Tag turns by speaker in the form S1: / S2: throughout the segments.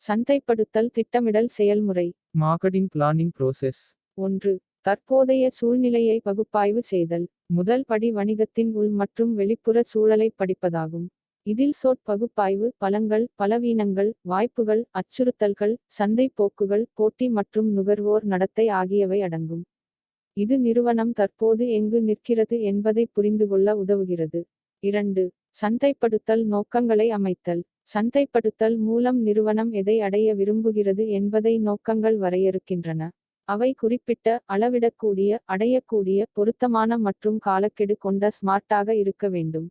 S1: சந்தைப்படுத்தல் திட்டமிடல் செயல்முறை.
S2: Marketing planning process.
S1: 1. தற்போதைய சூழ்நிலையை பகுப்பாய்வு செய்தல். முதல் படி வணிகத்தின் உள் மற்றும் வெளிப்புற சூழலை படிப்பதாகும். இதில் SWOT பகுப்பாய்வு, பலங்கள், பலவீனங்கள், வாய்ப்புகள், அச்சுறுத்தல்கள், சந்தை போக்குகள், போட்டி மற்றும் நுகர்வோர் நடத்தை ஆகியவை அடங்கும். இது நிறுவனம் தற்போது எங்கு நிற்கிறது என்பதை புரிந்துகொள்ள உதவுகிறது. 2. சந்தைப்படுத்தல் நோக்கங்களை அமைத்தல். சந்தைப்படுத்தல் மூலம் நிறுவனம் எதை அடைய விரும்புகிறது என்பதை நோக்கங்கள் வரையறுக்கின்றன. அவை குறிப்பிட்ட, அளவிடக்கூடிய, அடையக்கூடிய, பொருத்தமான மற்றும் காலக்கெடு கொண்ட ஸ்மார்ட்டாக இருக்க வேண்டும்.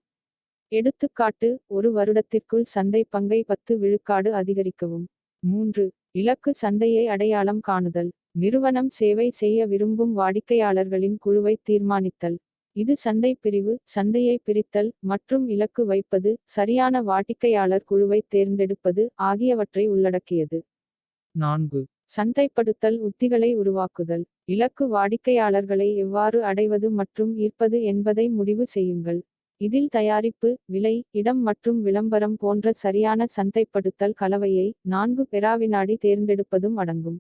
S1: எடுத்துக்காட்டு, ஒரு வருடத்திற்குள் சந்தை பங்கை 10 விழுக்காடு அதிகரிக்கவும். 3. இலக்கு சந்தையை அடையாளம் காணுதல். நிறுவனம் சேவை செய்ய விரும்பும் வாடிக்கையாளர்களின் குழுவை தீர்மானித்தல். இது சந்தை பிரிவு, சந்தையை பிரித்தல், மற்றும் இலக்கு வைப்பது, சரியான வாடிக்கையாளர் குழுவை தேர்ந்தெடுப்பது ஆகியவற்றை உள்ளடக்கியது.
S2: 4.
S1: சந்தைப்படுத்தல் உத்திகளை உருவாக்குதல். இலக்கு வாடிக்கையாளர்களை எவ்வாறு அடைவது மற்றும் ஈர்ப்பது என்பதை முடிவு செய்யுங்கள். இதில் தயாரிப்பு, விலை, இடம் மற்றும் விளம்பரம் போன்ற சரியான சந்தைப்படுத்தல் கலவையை 4 பெறாவினாடி தேர்ந்தெடுப்பதும் அடங்கும்.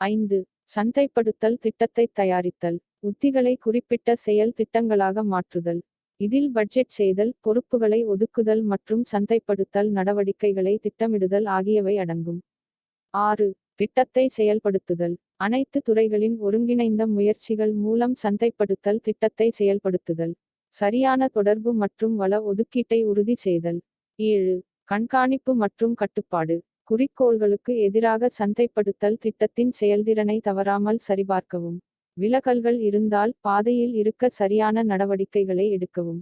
S1: 5. சந்தைப்படுத்தல் திட்டத்தை தயாரித்தல். உத்திகளை குறிப்பிட்ட செயல் திட்டங்களாக மாற்றுதல். இதில் பட்ஜெட் செய்தல், பொறுப்புகளை ஒதுக்குதல் மற்றும் சந்தைப்படுத்தல் நடவடிக்கைகளை திட்டமிடுதல் ஆகியவை அடங்கும். 6. திட்டத்தை செயல்படுத்துதல். அனைத்து துறைகளின் ஒருங்கிணைந்த முயற்சிகள் மூலம் சந்தைப்படுத்தல் திட்டத்தை செயல்படுத்துதல். சரியான தொடர்பு மற்றும் வள ஒதுக்கீட்டை உறுதி செய்தல். 7. கண்காணிப்பு மற்றும் கட்டுப்பாடு. குறிக்கோள்களுக்கு எதிராக சந்தைப்படுத்தல் திட்டத்தின் செயல்திறனை தவறாமல் சரிபார்க்கவும். விலகல்கள் இருந்தால் பாதையில் இருக்க சரியான நடவடிக்கைகளை எடுக்கவும்.